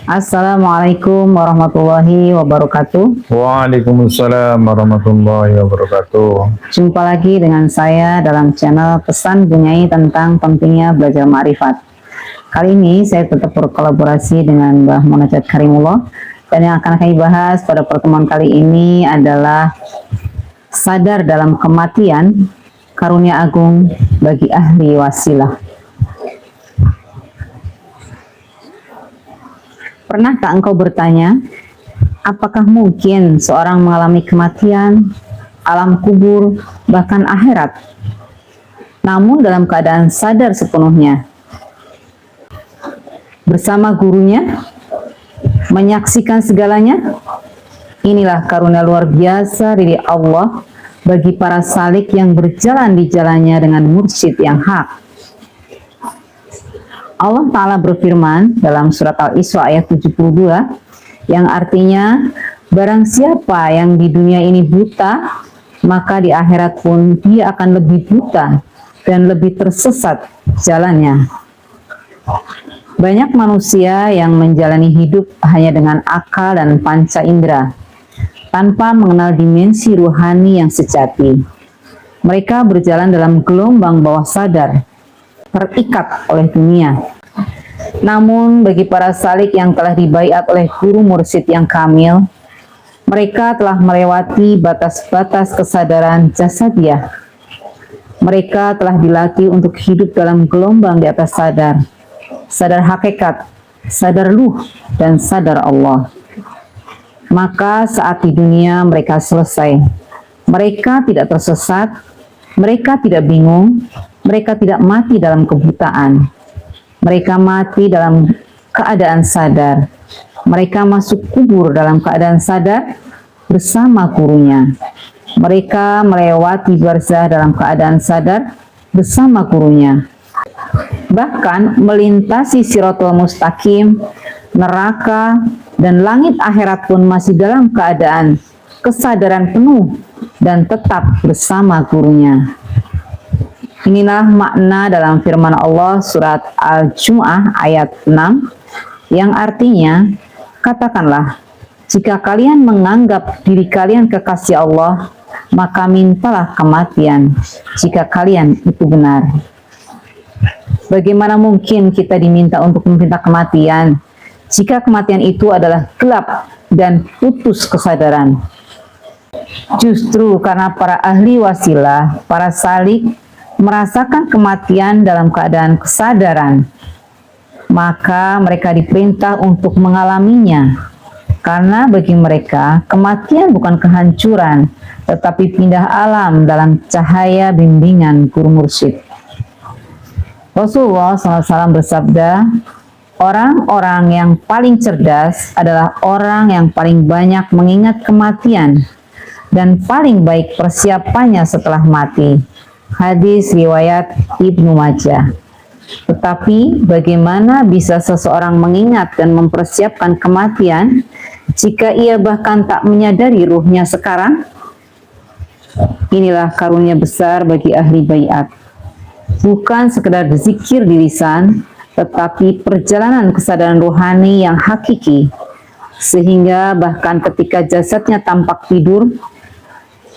Assalamualaikum warahmatullahi wabarakatuh. Waalaikumsalam warahmatullahi wabarakatuh. Jumpa lagi dengan saya dalam channel Pesan Bunyai tentang pentingnya belajar ma'rifat. Kali ini saya tetap berkolaborasi dengan Mbah Munajat Karimullah, dan yang akan kami bahas pada pertemuan kali ini adalah sadar dalam kematian, karunia agung bagi ahli wasilah. Pernahkah engkau bertanya, apakah mungkin seorang mengalami kematian, alam kubur, bahkan akhirat, namun dalam keadaan sadar sepenuhnya, bersama gurunya, menyaksikan segalanya? Inilah karunia luar biasa dari Allah bagi para salik yang berjalan di jalannya dengan mursyid yang hak. Allah Ta'ala berfirman dalam surat Al-Isra ayat 72, yang artinya, barang siapa yang di dunia ini buta, maka di akhirat pun dia akan lebih buta dan lebih tersesat jalannya. Banyak manusia yang menjalani hidup hanya dengan akal dan panca indera, tanpa mengenal dimensi ruhani yang sejati. Mereka berjalan dalam gelombang bawah sadar, terikat oleh dunia. Namun bagi para salik yang telah dibaiat oleh guru mursyid yang kamil, mereka telah melewati batas-batas kesadaran jasadiah. Mereka telah dilatih untuk hidup dalam gelombang di atas sadar, sadar hakikat, sadar luh, dan sadar Allah. Maka saat di dunia mereka selesai, mereka tidak tersesat, mereka tidak bingung, mereka tidak mati dalam kebutaan. Mereka mati dalam keadaan sadar. Mereka masuk kubur dalam keadaan sadar bersama gurunya. Mereka melewati barzah dalam keadaan sadar bersama gurunya. Bahkan melintasi Shirathul Mustaqim, neraka, dan langit akhirat pun masih dalam keadaan kesadaran penuh dan tetap bersama gurunya. Inilah makna dalam firman Allah surat Al-Jumu'ah ayat 6, yang artinya, katakanlah, jika kalian menganggap diri kalian kekasih Allah, maka mintalah kematian jika kalian itu benar. Bagaimana mungkin kita diminta untuk meminta kematian jika kematian itu adalah gelap dan putus kesadaran? Justru karena para ahli wasilah, para salik, merasakan kematian dalam keadaan kesadaran, maka mereka diperintah untuk mengalaminya. Karena bagi mereka, kematian bukan kehancuran, tetapi pindah alam dalam cahaya bimbingan guru mursyid. Rasulullah SAW bersabda, orang-orang yang paling cerdas adalah orang yang paling banyak mengingat kematian dan paling baik persiapannya setelah mati. Hadis riwayat Ibnu Majah. Tetapi bagaimana bisa seseorang mengingat dan mempersiapkan kematian jika ia bahkan tak menyadari ruhnya sekarang? Inilah karunia besar bagi ahli baiat. Bukan sekedar zikir di lisan, tetapi perjalanan kesadaran rohani yang hakiki, sehingga bahkan ketika jasadnya tampak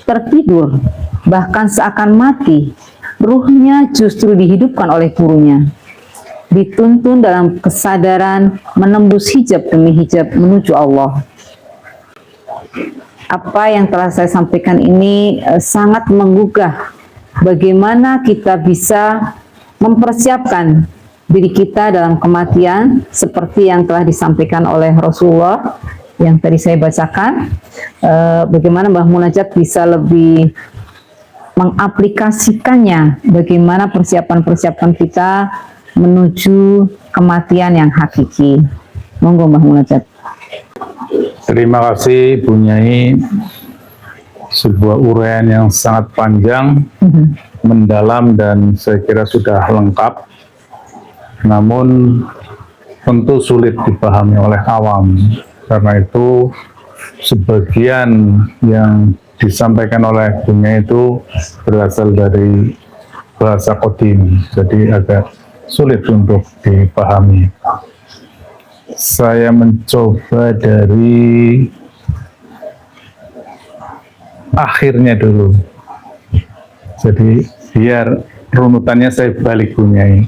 tertidur, bahkan seakan mati, ruhnya justru dihidupkan oleh gurunya. Dituntun dalam kesadaran menembus hijab demi hijab menuju Allah. Apa yang telah saya sampaikan ini sangat menggugah bagaimana kita bisa mempersiapkan diri kita dalam kematian seperti yang telah disampaikan oleh Rasulullah yang tadi saya bacakan. Bagaimana Mbah Munajat bisa lebih mengaplikasikannya, bagaimana persiapan-persiapan kita menuju kematian yang hakiki. Monggo Mbah Munajat. Terima kasih Bunyai, sebuah uraian yang sangat panjang, mendalam, dan saya kira sudah lengkap. Namun tentu sulit dipahami oleh awam. Karena itu sebagian yang disampaikan oleh Bunyai itu berasal dari bahasa qadim, jadi agak sulit untuk dipahami. saya mencoba dari akhirnya dulu. Jadi biar runutannya saya balik Bunyai,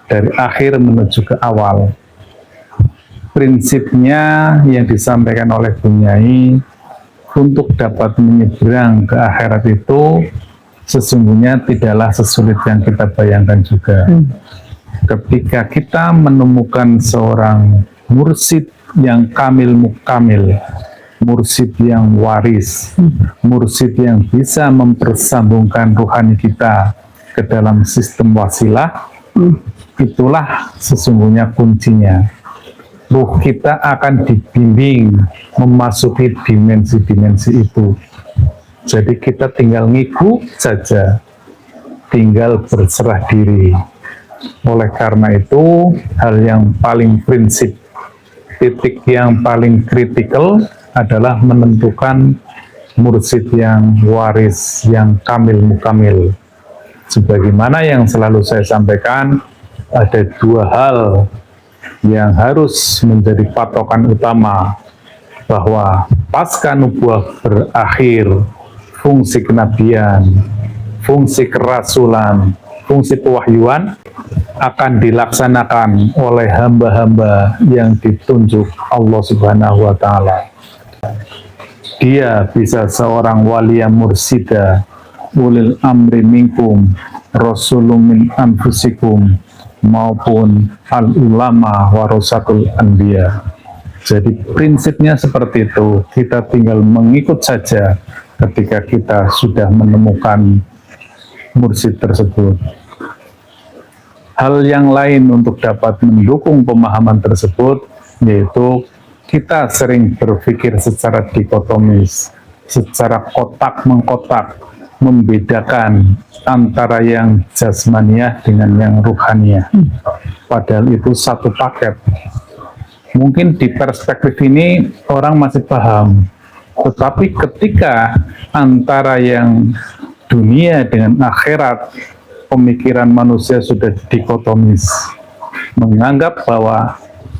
dari akhir menuju ke awal. Prinsipnya yang disampaikan oleh Bunyai untuk dapat menyeberang ke akhirat itu sesungguhnya tidaklah sesulit yang kita bayangkan juga. Ketika kita menemukan seorang mursyid yang kamil mukamil, mursyid yang waris, mursyid yang bisa mempersambungkan rohani kita ke dalam sistem wasilah, itulah sesungguhnya kuncinya. Ruh kita akan dibimbing memasuki dimensi-dimensi itu. Jadi kita tinggal ngikut saja, tinggal berserah diri. Oleh karena itu, hal yang paling prinsip, titik yang paling kritikal adalah menentukan mursyid yang waris, yang kamil mukamil. Sebagaimana yang selalu saya sampaikan, ada dua hal yang harus menjadi patokan utama, bahwa pasca nubuah berakhir, fungsi kenabian, fungsi kerasulan, fungsi pewahyuan akan dilaksanakan oleh hamba-hamba yang ditunjuk Allah Subhanahu wa Ta'ala. Dia bisa seorang waliya mursida, ulil amri minkum, rasulun min anfusikum, maupun al-ulama warasatul anbiya. Jadi prinsipnya seperti itu, kita tinggal mengikut saja ketika kita sudah menemukan mursyid tersebut. Hal yang lain untuk dapat mendukung pemahaman tersebut, yaitu kita sering berpikir secara dikotomis, secara kotak-mengkotak, membedakan antara yang jasmaniah dengan yang ruhaniyah. Padahal itu satu paket. Mungkin di perspektif ini orang masih paham, tetapi ketika antara yang dunia dengan akhirat, pemikiran manusia sudah dikotomis, menganggap bahwa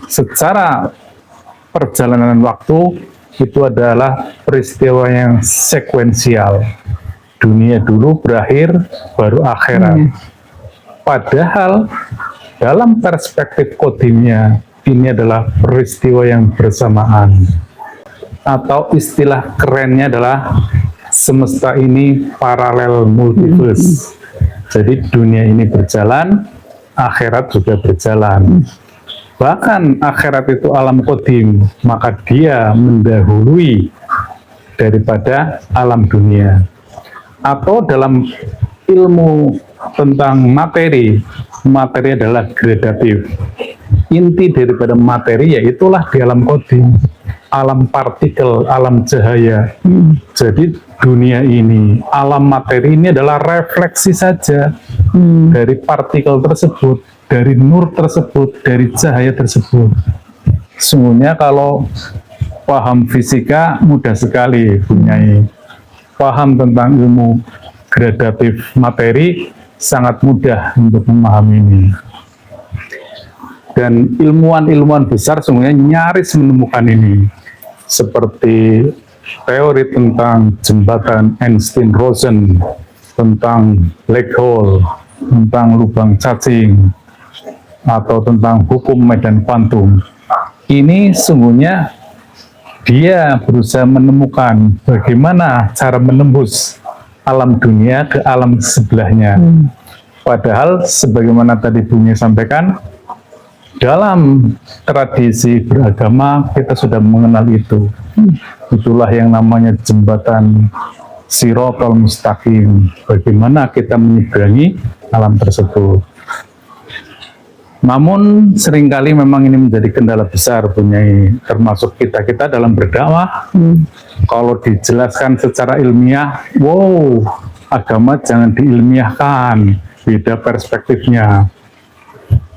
secara perjalanan waktu itu adalah peristiwa yang sekuensial. Dunia dulu berakhir, baru akhirat. Padahal dalam perspektif kodimnya, ini adalah peristiwa yang bersamaan. Atau istilah kerennya adalah semesta ini paralel multiverse. Jadi dunia ini berjalan, akhirat juga berjalan. Bahkan akhirat itu alam kodim, maka dia mendahului daripada alam dunia. Atau dalam ilmu tentang materi, materi adalah gradatif. Inti daripada materi yaitulah di alam kodim, alam partikel, alam cahaya. Jadi dunia ini, alam materi ini adalah refleksi saja dari partikel tersebut, dari nur tersebut, dari cahaya tersebut. Sungguhnya kalau paham fisika mudah sekali Bunyai. Paham tentang ilmu gradatif materi sangat mudah untuk memahami ini. Dan ilmuwan-ilmuwan besar sungguhnya nyaris menemukan ini. Seperti teori tentang jembatan Einstein-Rosen, tentang black hole, tentang lubang cacing, atau tentang hukum medan kuantum. Ini sungguhnya dia berusaha menemukan bagaimana cara menembus alam dunia ke alam sebelahnya. Padahal sebagaimana tadi Bunyai sampaikan, dalam tradisi beragama kita sudah mengenal itu. Itulah yang namanya jembatan Shiratal Mustaqim. Bagaimana kita menyeberangi alam tersebut. Namun seringkali memang ini menjadi kendala besar Bunyai, termasuk kita dalam berdakwah. Kalau dijelaskan secara ilmiah, wow, agama jangan diilmiahkan, beda perspektifnya.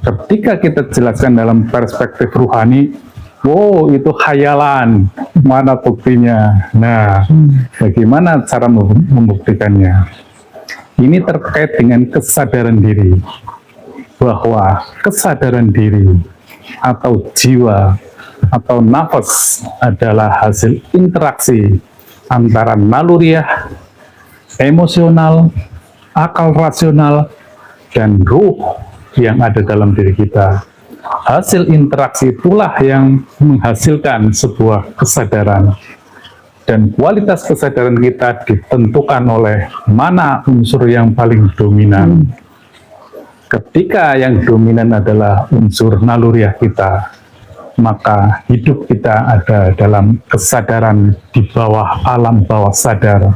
Ketika kita jelaskan dalam perspektif ruhani, wow, itu khayalan, mana buktinya? Nah, bagaimana cara membuktikannya? Ini terkait dengan kesadaran diri. Bahwa kesadaran diri atau jiwa atau nafas adalah hasil interaksi antara naluriah, emosional, akal rasional, dan ruh yang ada dalam diri kita. Hasil interaksi itulah yang menghasilkan sebuah kesadaran. Dan kualitas kesadaran kita ditentukan oleh mana unsur yang paling dominan. Ketika yang dominan adalah unsur naluriah kita, maka hidup kita ada dalam kesadaran di bawah alam bawah sadar.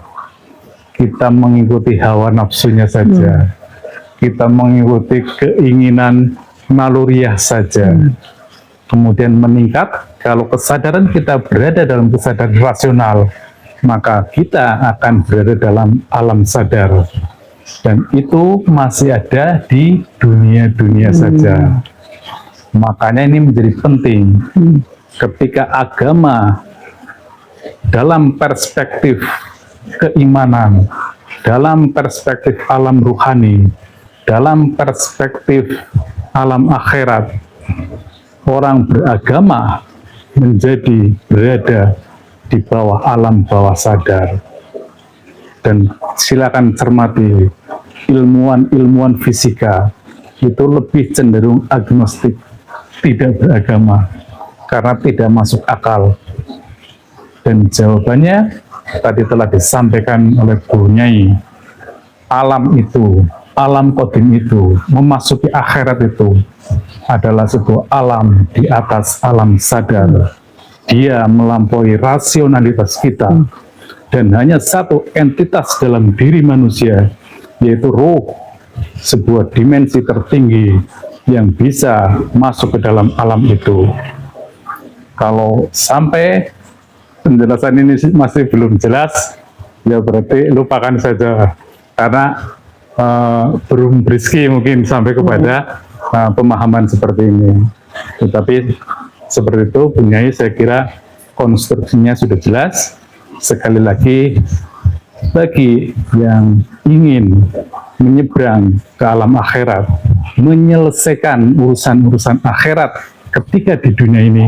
Kita mengikuti hawa nafsunya saja. Kita mengikuti keinginan naluriah saja. Kemudian meningkat, kalau kesadaran kita berada dalam kesadaran rasional, maka kita akan berada dalam alam sadar. Dan itu masih ada di dunia-dunia saja. Makanya ini menjadi penting ketika agama dalam perspektif keimanan, dalam perspektif alam ruhani, dalam perspektif alam akhirat, orang beragama menjadi berada di bawah alam bawah sadar. Dan silakan cermati, ilmuwan-ilmuwan fisika itu lebih cenderung agnostik, tidak beragama, karena tidak masuk akal. Dan jawabannya tadi telah disampaikan oleh Bu Nyai. Alam itu, alam qadim itu, memasuki akhirat itu adalah sebuah alam di atas alam sadar. Dia melampaui rasionalitas kita. Dan hanya satu entitas dalam diri manusia, yaitu roh, sebuah dimensi tertinggi yang bisa masuk ke dalam alam itu. Kalau sampai penjelasan ini masih belum jelas, ya berarti lupakan saja, karena belum rezeki mungkin sampai kepada pemahaman seperti ini. Tetapi seperti itu, Bu Nyai, saya kira konstruksinya sudah jelas. Sekali lagi, bagi yang ingin menyeberang ke alam akhirat, menyelesaikan urusan-urusan akhirat ketika di dunia ini,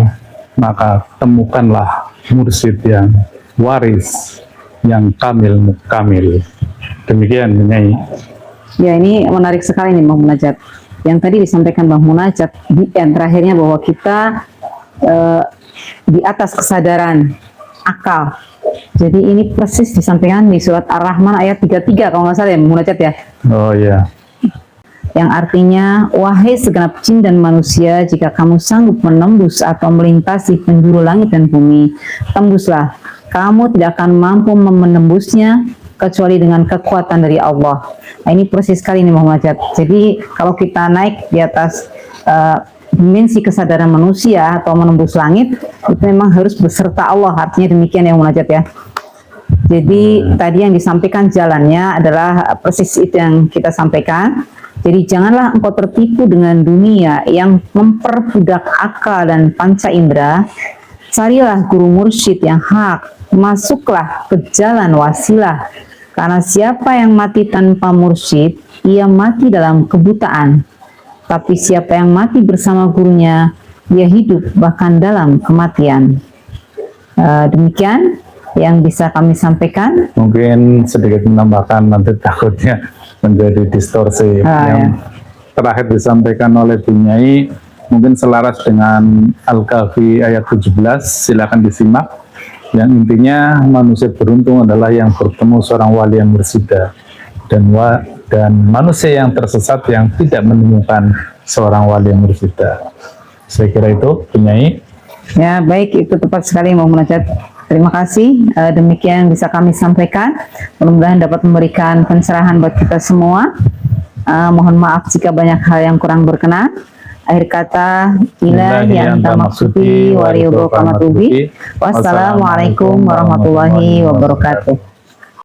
maka temukanlah mursyid yang waris, yang kamil mukamil. Demikian, Bu Nyai. Ya, ini menarik sekali nih Bang Munajat. Yang tadi disampaikan Bang Munajat di terakhirnya bahwa kita di atas kesadaran akal. Jadi ini persis disampaikan di surat Ar-Rahman ayat 33 kalau nggak salah ya Bang Munajat ya. Oh iya. Yang artinya, wahai segenap jin dan manusia, jika kamu sanggup menembus atau melintasi penjuru langit dan bumi, tembuslah. Kamu tidak akan mampu menembusnya kecuali dengan kekuatan dari Allah. Nah, ini persis sekali nih Bang Munajat. Jadi kalau kita naik di atas dimensi kesadaran manusia atau menembus langit, itu memang harus beserta Allah. Artinya demikian ya Bang Munajat ya. Jadi tadi yang disampaikan jalannya adalah persis itu yang kita sampaikan. Jadi janganlah engkau tertipu dengan dunia yang memperbudak akal dan panca indera. Carilah guru mursyid yang hak, masuklah ke jalan wasilah. Karena siapa yang mati tanpa mursyid, ia mati dalam kebutaan. Tapi siapa yang mati bersama gurunya, dia hidup bahkan dalam kematian. Demikian yang bisa kami sampaikan. Mungkin sedikit menambahkan, nanti takutnya menjadi distorsi. Yang terakhir disampaikan oleh Bu Nyai mungkin selaras dengan Al-Kahfi ayat 17, silakan disimak. Yang intinya, manusia beruntung adalah yang bertemu seorang wali yang bersida, dan manusia yang tersesat yang tidak menemukan seorang wali yang bersida. Saya kira itu, Bu Nyai. Ya, baik, itu tepat sekali Bang Munajat. Terima kasih. Demikian bisa kami sampaikan. Mudah-mudahan dapat memberikan pencerahan buat kita semua. Mohon maaf jika banyak hal yang kurang berkenan. Akhir kata, ilahi anta maksudi wa ridho kama tubi. Wassalamualaikum warahmatullahi wabarakatuh.